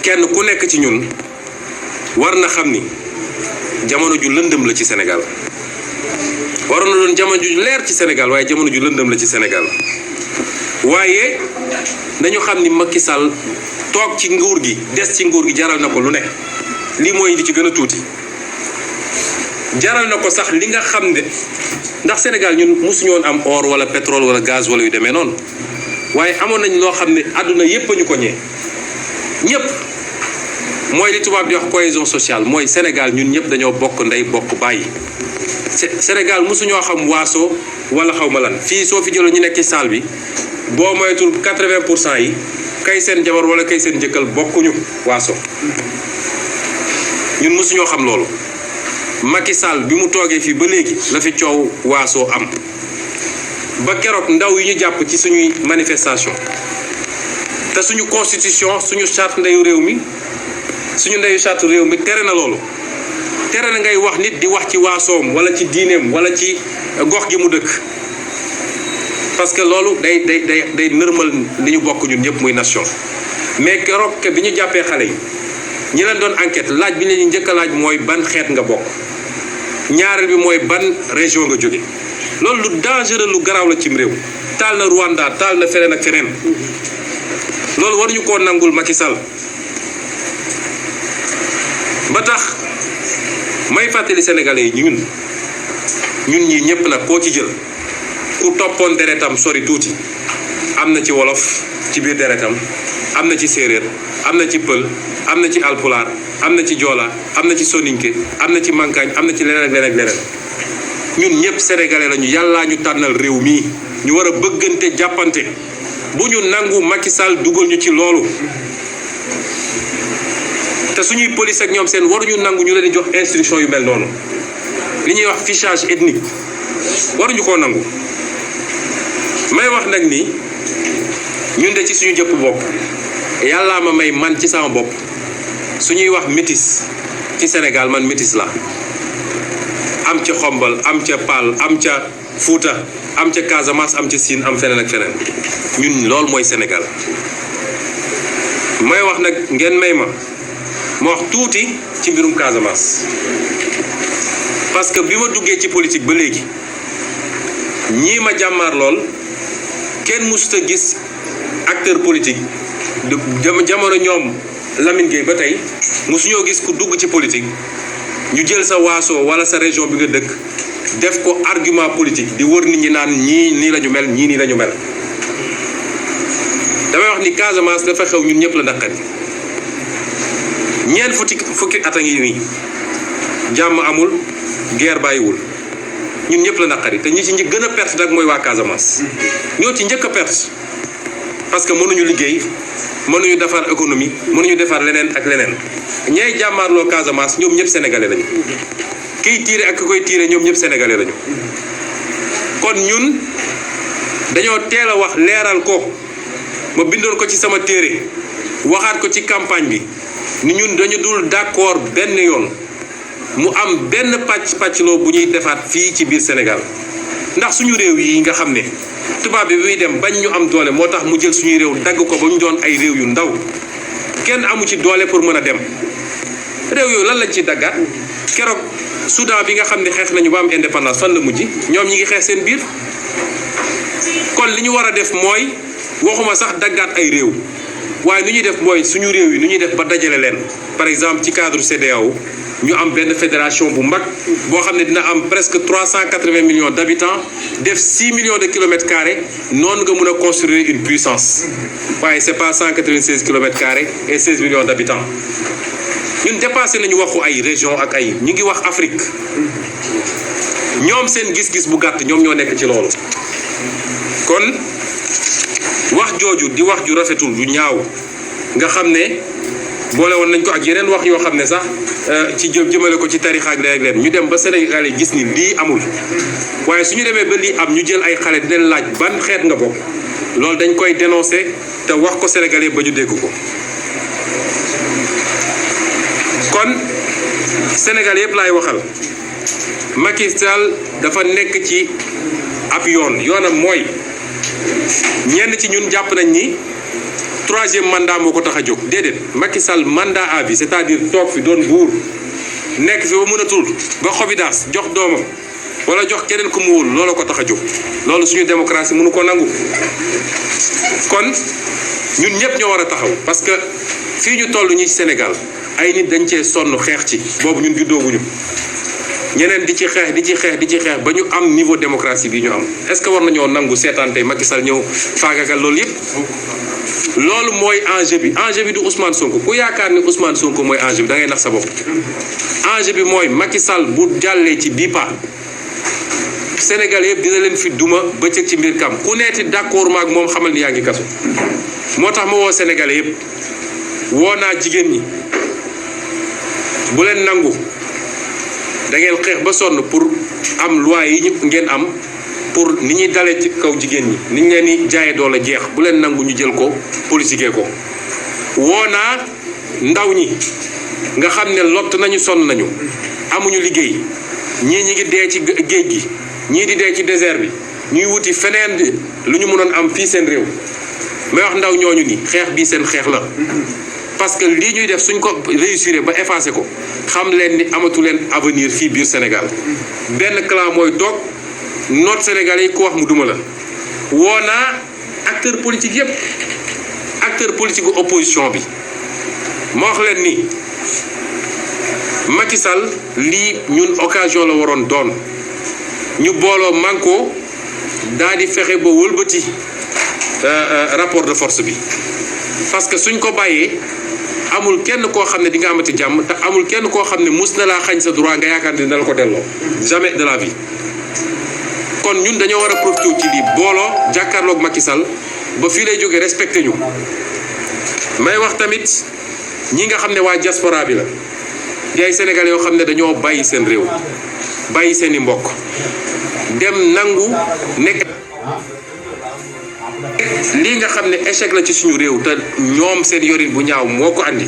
kenn ku nekk ci ñun war na xam ni jamono ju lëndëm la ci Sénégal waroon na doon jamono ju leer ci Sénégal waaye jamono ju lëndëm la ci Sénégal waaye nañu xam ni Macky Sall toog ci nguur gi des ci nguur gi jaral na ko lu nekk lii mooy li ci gën a tuuti jaral na ko sax li nga xam ne ndax Sénégal ñun mosuñu woon am or wala pétrole wala gaz wala yu demee noonu waaye amoon nañ loo xam ne àdduna yépp a ñu ko ñee ñépp mooy li tubaab di wax cohésion sociale mooy Sénégal ñun ñëpp dañoo bokk ndey bokk bàyyi Sénégal mosuñoo xam waaso wala xaw ma lan fii soo fi jëloon ñu nekk ci salle bi boo moytul 80% yi kay seen jabar wala kay seen jëkkal bokkuñu waaso ñun mosuñoo xam loolu Macky Sall bi mu toogee fii ba léegi la fi coow waasoo am ba keroog ndaw yi ñu jàpp ci suñuy manifestation te suñu constitution suñu charte ndeyu réew mi suñu ndeyu charte réew mi tere na loolu tere na ngay wax nit di wax ci waasoom wala ci diineem wala ci gox gi mu dëkk parce que loolu day nërmal li ñu bokk ñun ñëpp muy nation mais keroog bi ñu jàppee xale yi ñi leen doon enquête laaj bi ñu njëkk a laaj mooy ban xeet nga bokk ñaareel bi mooy ban région nga jóge loolu lu dangereux lu garaaw la cim réew taal na Rwanda taal na feneen ak feneen loolu waruñu koo nangul Macky Sall ba tax may fàttali sénégalais yi ñun ñii ñëpp nag koo ci jël ku toppoon deretam sori tuuti am na ci wolof ci biir deretam am na ci séeréer am na ci pël am na ci alpulaar am na ci joola am na ci soninke am na ci mankaañ am na ci leneen ak leneen ak leneen ñun ñëpp sénégalais lañu yàllaa ñu tànnal réew mii ñu war a bëggante jàppante bu ñu nangu Macky Sall dugal ñu ci loolu te suñuy police ak ñoom seen waruñu nangu ñu leen di jox instruction yu mel noonu li ñuy wax fichage ethnique waruñu koo nangu may wax nag ni ñun de ci suñu jëpp bopp yàllaa ma may man ci sama bopp suñuy wax métis ci Sénégal man métis la am ca xombal am ca Paal am ca Fuuta am ca Casamance am ca Siin am feneen ak feneen ñun loolu mooy Sénégal may wax nag ngeen may ma wax tuuti ci mbirum Casamance parce que bi ma duggee ci politique ba léegi ñii ma jàmmaar lool kenn mësut a gis acteur politique jamono ñoom Lamine Gueye ba tey mësuñoo gis ku dugg ci politique ñu jël sa waaso wala sa région bi nga dëkk def ko argument politique di wër nit ñi naan ñii nii la ñu mel ñii nii la ñu mel damay wax ni Casamance dafa xew ñun ñëpp la naqari ñeent fukki at a ngi nii jàmm amul guerre bàyyiwul ñun ñëpp la naqari te ñi ci gën a perte nag mooy waa Casamance ñoo ci njëkk a perte parce que mënuñu liggéey mënuñu defar économie mënuñu defar leneen ak leneen ñay jàmmaarloo Casamance ñoom ñëpp sénégalais lañu kiy tiire ak ki koy tiire ñoom ñëpp sénégalais lañu kon ñun dañoo teel a wax leeral ko ma bindoon ko ci sama téere waxaat ko ci campagne bi ni ñun dañu dul d'accord benn yoon mu am benn pàccloo bu ñuy defaat fii ci biir Sénégal ndax suñu réew yi nga xam ne tubaab bi muy dem bañ ñu am doole moo tax mu jël suñuy réew dagg ko ba ñu doon ay réew yu ndaw kenn amu ci doole pour mën a dem réew yooyu lan lañ ci daggaat keroog Soudan bi nga xam ne xeex nañu ba am indépendance fan la mujj ñoom ñi ngi xeex seen biir kon li ñu war a def mooy waxuma sax daggaat ay réew waaye nu ñuy def mooy suñu réew yi nu ñuy def ba dajale leen par exemple ci cadre CEDEAO ñu am benn fédération bu mag boo xam ne dina am presque 380 millions d'habitants def 6 millions de kilomètres carrés noonu nga mën a construire une puissance waaye c'est pas 196 kilomètres carrés et 16 millions d'habitants ñun dépassé nañu waxu ay région ak ay ñu ngi wax Afrique ñoom seen gis-gis bu gàtt ñoom ñoo nekk ci loolu kon wax jooju di wax ju rafetul ju ñaaw nga xam ne boole woon nañ ko ak yeneen wax yoo xam ne sax ci jëmale ko ci tarixa ak leen ñu dem ba Sénégal yi gis ni lii amul waaye suñu demee ba lii am ñu jël ay xale di leen laaj ban xeet nga bokk loolu dañ koy dénoncer te wax ko Sénégalais ba ñu dégg ko kon Sénégal yëpp laay waxal Macky Sall dafa nekk ci ab yoonam mooy ñenn ci ñun jàpp nañ ni troisième mandat moo ko tax a jóg déedéet Macky Sall mandat à vie c'est-à-dire toog fi doon buur nekk fi ba mënatul ba xobi daas jox doomam wala jox keneen ku mu wóolu loolu ko tax a jóg loolu suñu démocratie mënu ko nangu kon ñun ñëpp ñoo war a taxaw parce que fii ñu toll ñi ci Sénégal ay nit dañ cee sonn xeex ci boobu ñun juddooguñu ñeneen di ci xeex ba ñu am niveau démocratie bi ñu am est-ce que war nañoo nangu seetaan tey Macky Sall ñëw faagagal loolu yëpp loolu mooy enjeu bi du Ousmane Sonko ku yaakaar ni Ousmane Sonko mooy enjeu bi da ngay nax sa bopp enjeu bi mooy Macky Sall bu jàllee ci bii pa Sénégal yëpp dina leen fi duma bëccëg ci mbir kam ku neeti d'accord maag moom xamal ni yaa ngi kaso moo tax ma woo Sénégalais yëpp woo naa jigéen ñi bu leen nangu da ngeen xeex ba sonn pour am loi yi ngeen am pour ni ñuy dalee ci kaw jigéen ñi ni ñu leen di jaayee doole jeex bu leen nangu ñu jël ko politiquer ko woo naa ndaw ñi nga xam ne lott nañu sonn nañu amuñu liggéey ñii ñi ngi dee ci géej gi ñii di dee ci désert bi ñuy wuti feneen lu ñu mënoon am fii seen réew may wax ndaw ñooñu ni xeex bii seen xeex la parce que lii ñuy def suñ ko réussir ba effacer ko xam leen ni amatu leen avenir fii biir Sénégal benn clan mooy toog noot Sénégalais yi ku wax mu duma la woo naa acteur politique yëpp acteur politique gu opposition bi ma wax leen ni Macky Sall lii ñun occasion la waroon doon ñu booloo manko daal di fexe ba wëlbati rapport de force bi parce que suñ ko bàyyee amul kenn koo xam ne di nga amati jàmm te amul kenn koo xam ne mus na laa xañ sa droit nga yaakaar ne dina la ko delloo jamais de la vie kon ñun dañoo war a profité ci lii booloo jàkkaarloog Macky Sall ba fii lay jógee respecté ñu may wax tamit ñi nga xam ne waa diaspora bi la di ay sénégalais yoo xam ne dañoo bàyyi seen réew bàyyi seen i mbokk dem nangu nekk lii nga xam ne échec la ci suñu réew te ñoom seen yorin bu ñaaw moo ko andi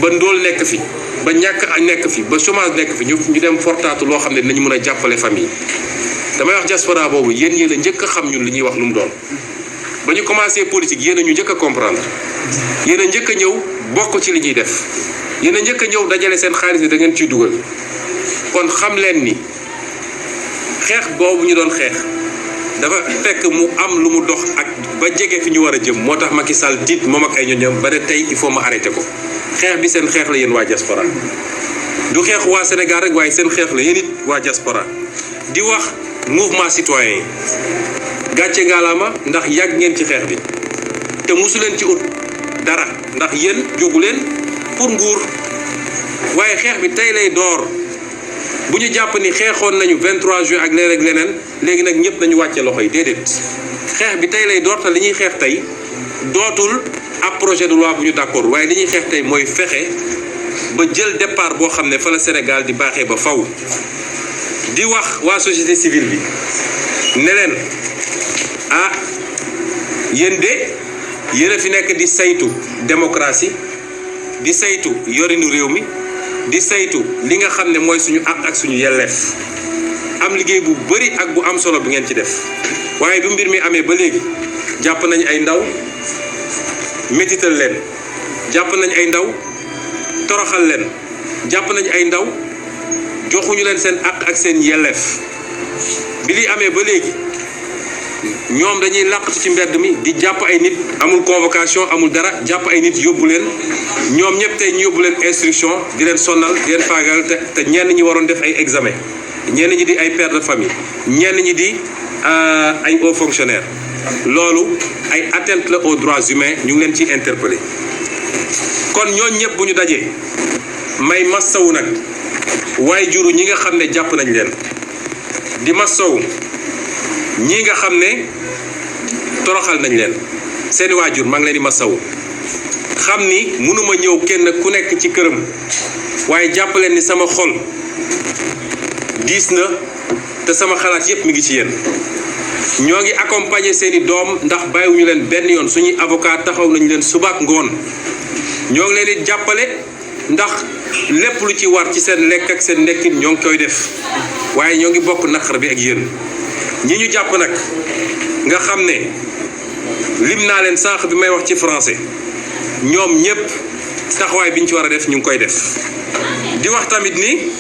ba ndóol nekk fi ba ñàkk a nekk fi ba chômage nekk fi ñu dem fortaatu loo xam ne dinañu mën a jàppale famille damay wax diaspora boobu yéen a njëkk a xam ñun li ñuy wax lu mu doon ba ñu commencé politique yéen a ñu njëkk a comprendre yéen a njëkk a ñëw bokk ci li ñuy def yéen a njëkk a ñëw dajale seen xaalis bi da ngeen ciy dugal kon xam leen ni xeex boobu ñu doon xeex dafa fekk mu am lu mu dox ak ba jege fi ñu war a jëm moo tax Macky Sall tiit moom ak ay ñoñam ba ne tey il faut ma arrêté ko xeex bi seen xeex la yéen waa diaspora du xeex waa Sénégal rek waaye seen xeex la yéen it waa diaspora di wax mouvement citoyen yi gàcce ngaalaama ndax yàgg ngeen ci xeex bi te mosu leen ci ut dara ndax yéen jógu leen pour nguur waaye xeex bi tey lay door bu ñu jàpp ni xeexoon nañu 23 juin ak leneen ak leneen léegi nag ñëpp nañu wàcce loxo yi déedéet xeex bi tey lay door te li ñuy xeex tey dootul ab projet de loi bu ñu d'accord waaye li ñuy xeex tey mooy fexe ba jël départ boo xam ne fa la Sénégal di baaxee ba faw di wax waa société civile bi ne leen ah yéen de yéen a fi nekk di saytu démocratie di saytu yorinu réew mi di saytu li nga xam ne mooy suñu àq ak suñu yelleef am liggéey bu bëri ak bu am solo bu ngeen ci def waaye bu mbir mi amee ba léegi jàpp nañ ay ndaw métital leen jàpp nañ ay ndaw toroxal leen jàpp nañ ay ndaw joxuñu leen seen àq ak seen yelleef bi li amee ba léegi ñoom dañuy làqatu ci mbedd mi di jàpp ay nit amul convocation amul dara jàpp ay nit yóbbu leen ñoom ñëpp tey ñu yóbbu leen instruction di leen sonnal di leen faagal te ñenn ñi waroon def ay examen ñenn ñi di ay père de famille ñenn ñi di ay hauts fonctionnaires loolu ay atteinte la aux droits humains ñu ngi leen ciy interpellé kon ñooñu ñëpp bu ñu dajee may massawu nag waaye juru ñi nga xam ne jàpp nañ leen di massawu ñi nga xam ne toroxal nañ leen seeni waajur maa ngi leen di massawu xam ni mënuma ñëw kenn ku nekk ci këram waaye jàpp leen ni sama xol diis na te sama xalaat yépp mi ngi ci yéen ñoo ngi accompagner seeni doom ndax bàyyiwuñu leen benn yoon suñuy avocat taxaw nañu leen subaak ngoon ñoo ngi leen di jàppale ndax lépp lu ci war ci seen lekk ak seen nekkin ñoo ngi koy def waaye ñoo ngi bokk naqar bi ak yéen ñi ñu jàpp nag nga xam ne lim naa leen sànq bi may wax ci français ñoom ñépp taxawaay bi ñu ci war a def ñu ngi koy def di wax tamit ni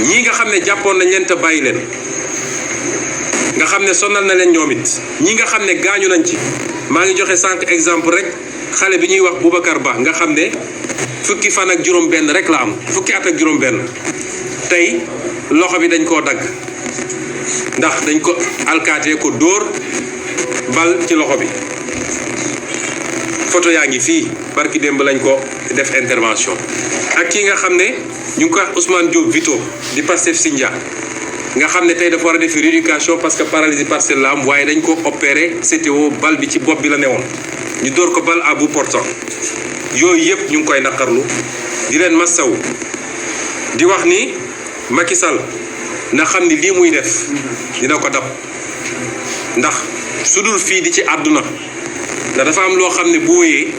ñii nga xam ne jàppoon nañ leen te bàyyi leen nga xam ne sonal na leen ñoom it ñi nga xam ne gaañu nañ ci maa ngi joxe sànq exemple rek xale bi ñuy wax Boubacar Ba nga xam ne fukki fan ak juróom benn rek la am fukki at ak juróom benn tey loxo bi dañ koo dagg ndax dañ ko alkaatee ko dóor bal ci loxo bi photo yaa ngi fii barki démb lañ ko def intervention ak kii nga xam ne ñu ngi ko wax Ousmane Diop Vito di Pastef Sindia nga xam ne tey dafa war a def rééducation parce que paralysie partielle la am waaye dañ ko opéré CTO bal bi ci bopp bi la newoon ñu dóor ko bal à bout portant yooyu yëpp ñu ngi koy naqarlu di leen massaw di wax ni Macky Sall na xam ni lii muy def dina ko dab ndax su dul fii di ci àdduna ndax dafa am loo xam ne bu wéyee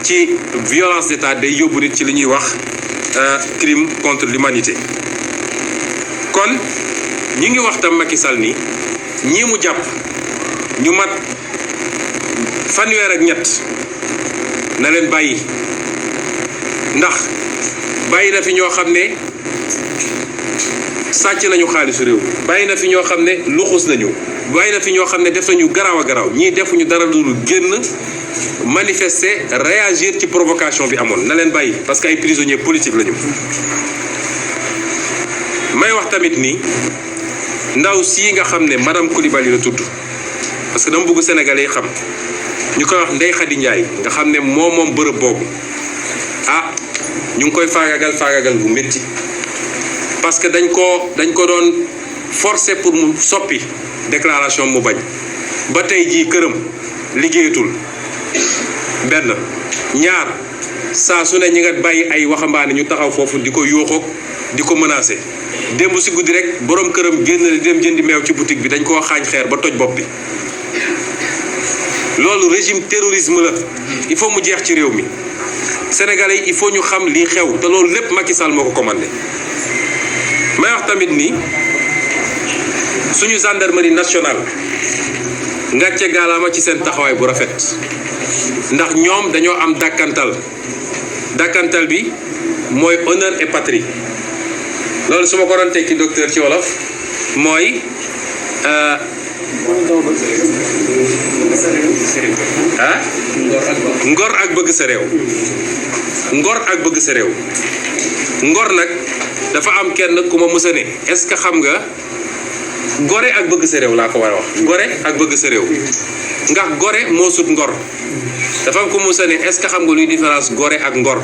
ci violence d'État day yóbbu nit ci li ñuy wax crime contre l'humanité kon ñi ngi wax tam Macky Sall ni ñii mu jàpp ñu mat fanweer ak ñett na leen bàyyi ndax bàyyi na fi ñoo xam ne sàcc nañu xaalisu réew bàyyi na fi ñoo xam ne luxus nañu bàyyi na fi ñoo xam ne def nañu garaaw a garaaw ñii defuñu dara lu dul génn manifester réagir ci provocation bi amoon na leen bàyyi parce que ay prisonniers politiques lañu. may wax tamit ni ndaw sii nga xam ne madame Coulibaly la tudd parce que dama bëgg sénégalais yi xam ñu koy wax Ndeye Khady Ndiaye nga xam ne moom bërëb boobu ñu ngi koy faagagal bu métti parce que dañ ko doon forcer pour mu soppi déclaration mu bañ ba tey jii këram liggéeyatul benn ñaar saa su ne ñi nga bàyyi ay waxambaane ñu taxaw foofu di ko yóoxoog di ko menacer démb si guddi rek borom këram génn di dem jëndi meew ci boutique bi dañ koo xaañ xeer ba toj bopp bi loolu régime terrorisme la il faut mu jeex ci réew mi sénégalais yi il faut ñu xam lii xew te loolu lépp Macky Sall moo ko commandé may wax tamit ni suñu gendarmerie nationale ngàcce gaalaama ci seen taxawaay bu rafet ndax ñoom dañoo am dàkkantal bi mooy honneur et patrie loolu su ma ko doon tekki docteur ci wolof mooy ngor ak bëgg sa réew ngor nag dafa am kenn ku ma mësa ne est-ce que xam nga gore ak bëgg sa réew laa ko war a wax gore ak bëgg sa réew ndax gore moo sut ngor dafa am ku mësa ne est-ce que xam nga luy différence gore ak ngor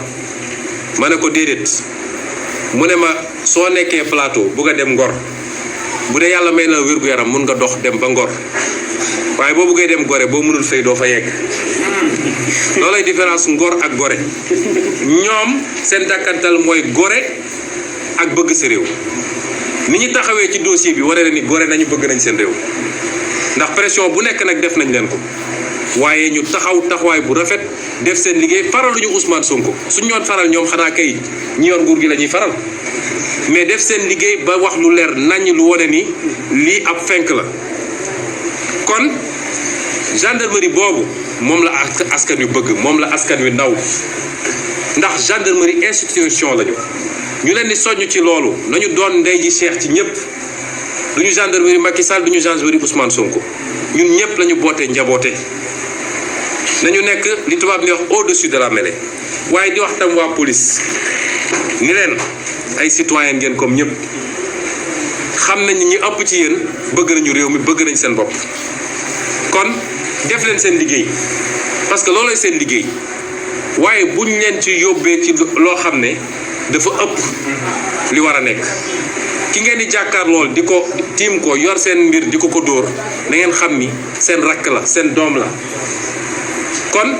ma ne ko déedéet mu ne ma soo nekkee plateau bugg a dem ngor bu dee yàlla may na wér-gu-yaram mun nga dox dem ba ngor waaye boo buggee dem gore boo mënul fay doo fa yegg loolay différence ngor ak gore ñoom seen dàkkantal mooy gore ak bëgg sa réew ni ñu taxawee ci dossier bi waree na ni gore nañu bëgg nañ seen réew ndax pression bu nekk nag def nañ leen ko waaye ñu taxawaay bu rafet def seen liggéey faraluñu Ousmane Sonko suñ ñoon faral ñoom xanaa kay ñi yor nguur gi la ñuy faral mais def seen liggéey ba wax lu leer naññ lu wone ni lii ab fenk la kon gendarmerie boobu moom la askan wi bëgg moom la askan wi ndaw ndax gendarmerie institution lañu ñu leen di soññ ci loolu nañu doon ndey ji Cheikh ci ñëpp duñu gendarmerie Macky Sall duñu gendarmerie Ousmane Sonko ñun ñëpp lañu bootee njaboote nañu nekk li tubaab ni wax au-dessus de la mêlée waaye di wax tam waa police ni leen ay citoyen ngeen comme ñëpp xam nañ ñi ëpp ci yéen bëgg nañu réew mi bëgg nañ seen bopp kon def leen seen liggéey parce que loolooy seen liggéey waaye buñ leen ci yóbbee ci loo xam ne dafa ëpp li war a nekk ki ngeen di jàkkaar lool di ko tiim ko yor seen mbir di ko dóor na ngeen xam ni seen rakk la seen doom la kon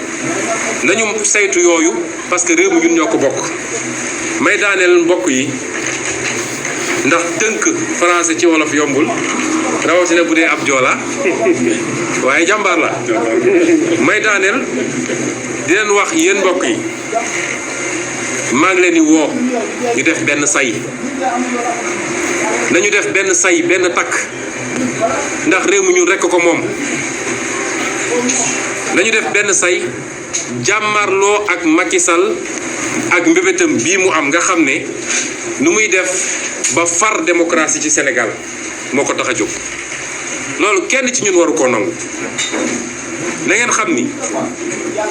nañu saytu yooyu parce que réew mi ñun ñoo ko bokk may daaneel mbokk yi ndax tënk français ci wolof yombul rawatina bu dee ab joola waaye jàmbaar la may daaneel di leen wax yéen mbokk yi maa ngi leen di woo ñu def benn say nañu def benn say benn takk ndax réew mi ñun rekk ko moom nañu def benn say jàmmarloo ak Macky Sall ak mbébétam bii mu am nga xam ne nu muy def ba far démocratie ci Sénégal moo ko tax a jóg loolu kenn ci ñun waru koo nangu na ngeen xam ni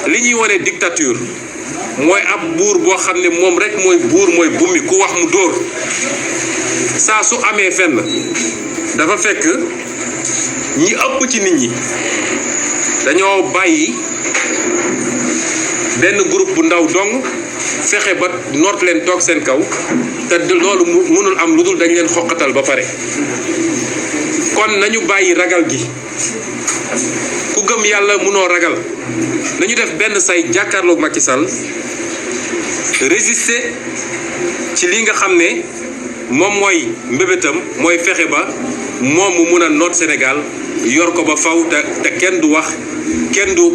li ñuy wane dictature mooy ab buur boo xam ne moom rek mooy buur mooy bummi ku wax mu dóor saa su amee fenn dafa fekk ñi ëpp ci nit ñi dañoo bàyyi benn groupe bu ndaw dong fexe ba noot leen toog seen kaw te loolu mënul am lu dul dañ leen xoqatal ba pare kon nañu bàyyi ragal gi ku gëm yàlla mënoo ragal nañu def benn say jàkkaarloog Macky Sall résister ci li nga xam ne moom mooy mbébétam mooy fexe ba moom mu mun a noot Sénégal yor ko ba faw te kenn du wax kenn du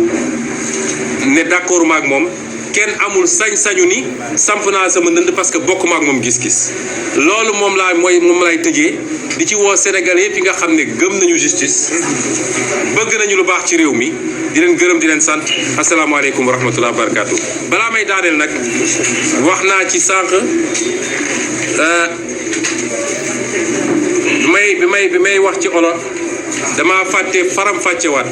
ne d'accord maak moom kenn amul sañ-sañu ni samp naa sama ndënd parce que bokk maak moom gis-gis loolu moom lay tëjee di ci woo Sénégalais yëpp yi nga xam ne gëm nañu justice bëgg nañu lu baax ci réew mi di leen gërëm di leen sant asalaamaaleykum wa rahmatulah wa barakaatu. balaa may daaneel nag wax naa ci sànq bi may wax ci olof dama fàtte faram-fàccewaat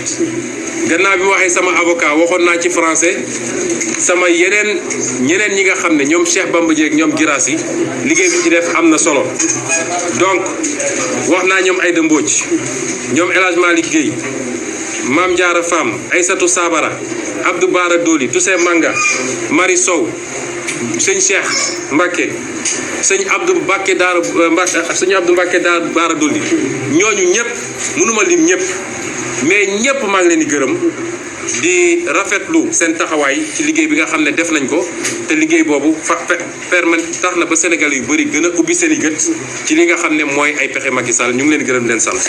gannaaw bi ma waxee sama avocat waxoon naa ci français sama ñeneen ñi nga xam ne ñoom Cheikh Bamba Dièye ñoom Girassi liggéey bi ci def am na solo donc wax naa ñoom Aïda Mbodj ñoom El Hadj Malick Guèye Mame Diarra Fam Aïssatou Sabara Abdou Bara Doli Toussaint Manga Marie Sow sëñ Cheikh Mbacké sëñ Abdou Mbacké Daara Bara Doli ñooñu ñëpp mënuma lim ñëpp mais ñëpp maa ngi leen di gërëm di rafetlu seen taxawaay ci liggéey bi nga xam ne def nañ ko te liggéey boobu tax na ba Sénégal yu bëri gën a ubbi seen i gët ci li nga xam ne mooy ay pexe Macky Sall ñu ngi leen di gërëm leen sant.